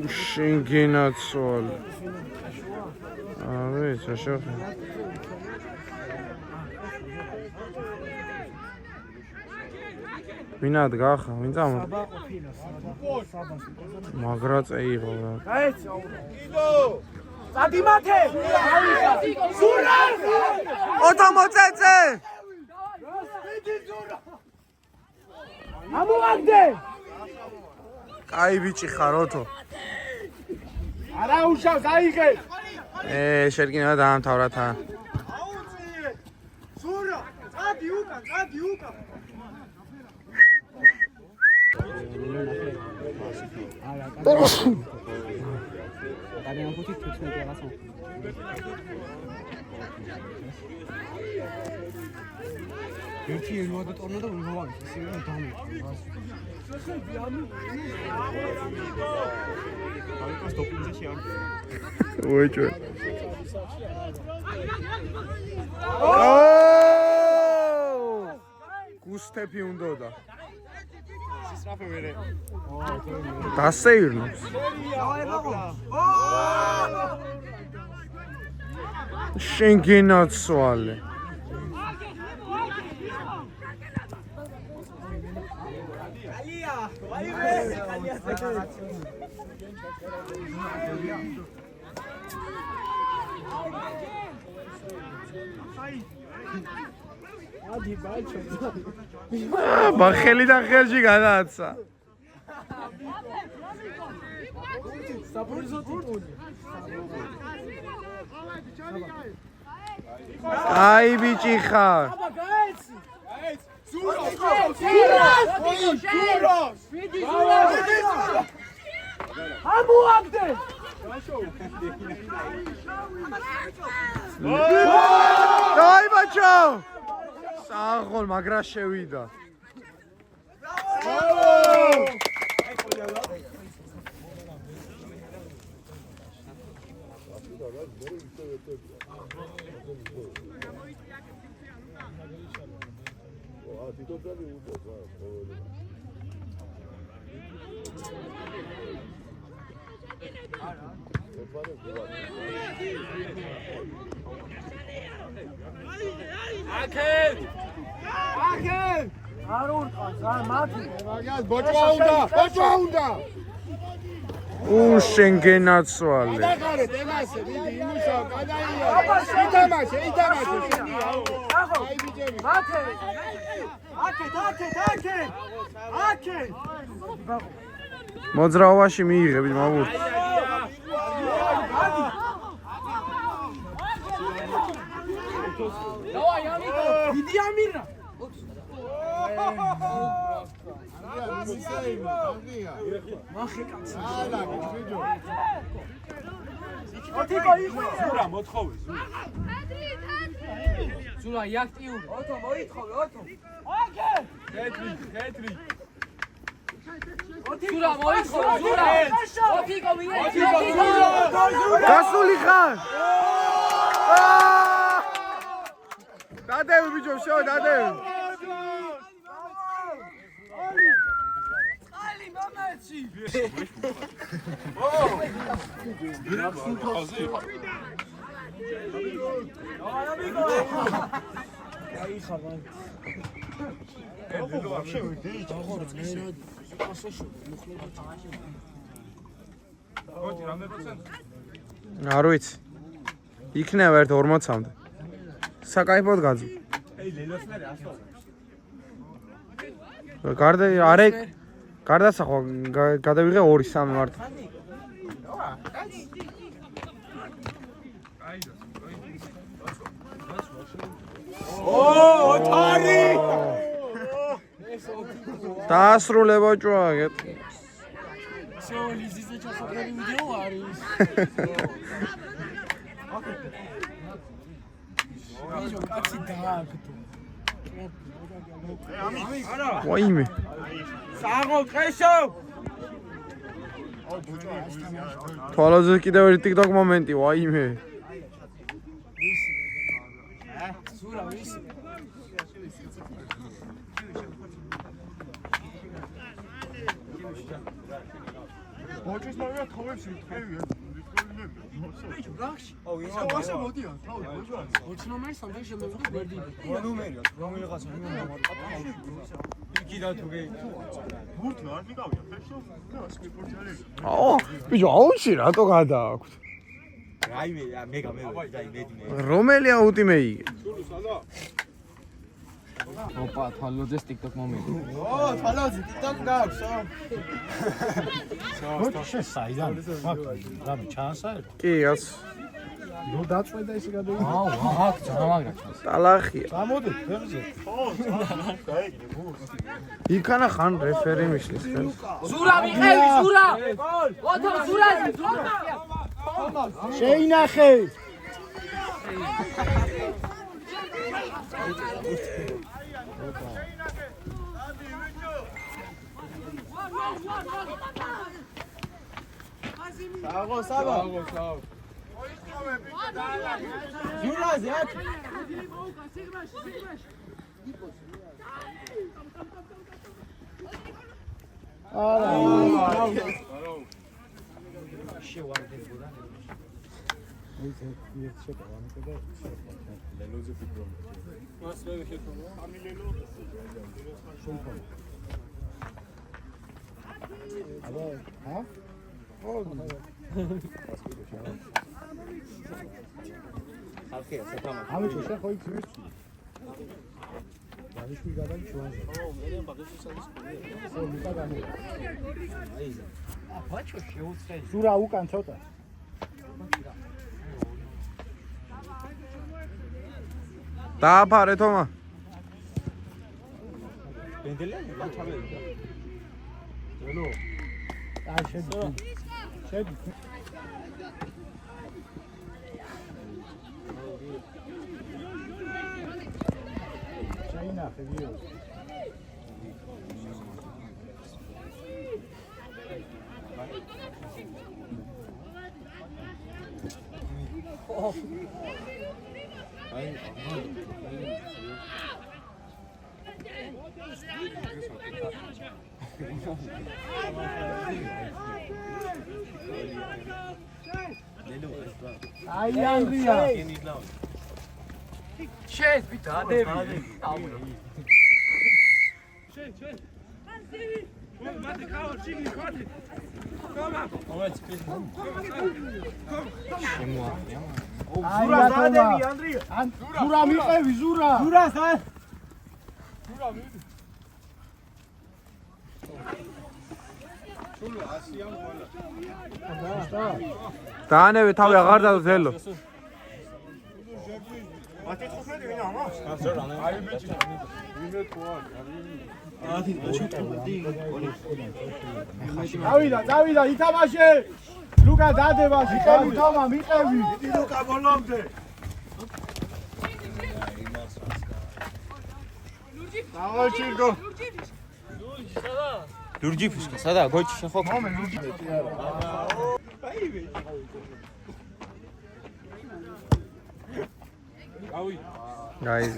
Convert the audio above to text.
შენგენაცვალ. ვიცი, შეხე. ვინა დგახა, ვინ წამო? მაგრა წეიღო რა. კიდო! წადიმათე! ზურა! ოთო მოწეწე! ამოაგდე! კაი ბიჭი ხარ ოთო. არა უშავს, აიღე! შერკინა დაამთავრა თან. აუწიე! ზურა! წადი უკან, წადი უკან! ერთი ერვადა ტორნა და უღავი ისე დამი. ალიკოს დოპინგში არ. უეჭვე. გუსტეფი უნდოდა. სისრაფე ვერე. დასეირნოს. შენგენაცვალე. ბახელი და ხელში გადააცა. აი ბიჭი ხარ. ამოაგდე! დაი ბაჭო! საღოლ მაგრა შევიდა. აკენ! არ ურყავს, მათი. მაგას ბოჭვა უნდა. შენგენაცვალე. გადაგარეთ ემასე, მიდი იმუშავ, გადაიარა. ითამაშე. აი ბიჭები. მათე! აკენ! მოძრაობაში მიიღები მამურ. დავაი ამიტო! დიდი ამირა! ზურა მოთხოვე ზურა. ზურა იაქტიური. ოთო მოითხოვე, ოთო. აკე! ხეთრი. ზურა მოითხოვე, ზურა. ოთიკო მიეცი. გასული ხარ. დადევი ბიჭო, შო დადევი. ყალი მომეცი. არ ვიცი. იქნება ერთ 40-მდე. საკაიფოდ გაძვი. გარდასახვა გადავიღე 2-3 მარტო. ოთარი! დაასრულება ჭუაგეთ. სოლიზიზე ჩასაყრელი ვიდეო არის. ვიჟო კაცი დააგდო. ვაიმე. საღო ყეშო. თვალაზე კიდევ ერთი TikTok მომენტი, ვაიმე. ზურა ვისი? მოჭის მაგა თხოვებს მიტყევია. სკოლაში მოდიან, თავი მოჭვან. 20 ნომერი სამდენ შემოვიდა გვერდი. რა ნომერია? რომელიღაც იქიდან თუ გეიქცა. ბურთი არ მიგავია, ფეშო? და ასმი ბურთი არის. აო, ბიჭო, აუჩი რატო გადააქვთ? რაიმე მე რომელი აუტი მეიგე? ოპა, თვალოძეს TikTok მომენტი. ო, თვალოძე TikTok გაქვს, მოჩე საიდან? რამე ჩანსა? კი, ას. ნუ დაწვედა ისე გადაიღო. აუ, აქ ძამაგრა ჩანს. ტალახია. გამოდი ფერზე. გაიგე ბურთს. იქანა ხან რეფერი მიშლის ხელს. ზურა მიყევი, ზურა! ოთო, ზურაზე, ზურა! შეინახე. საღო საბა ზურაზე აქ ამი შე ხო იცის? დაიშვი გადაი ჩვენზე. ბაჭო შეუცე. ზურა უკან ცოტა. დააფარე თომა. ბენდელიანი გაჩავერდა ელო. აი შედი. შედი. შეინახე ვიო. აი ანდრია. შენ ვიდადები. ზურა დადები ანდრია. ზურა მიყევი ზურა. ზურას ა. დაანევე თავი აღარ დადო ზელო. მათი თხუთმეტი ვინ ამას? აი ბიჭი ვინმე თუ არ დავიდა ითამაშე. ლუკა დადება მიყევი თომა მიყევი. ლუკა ბოლომდე. დავაჭირგო. ლურჯი ფიშკა სადა გოჩი შეხო მომე ლურჯი არა. Guys,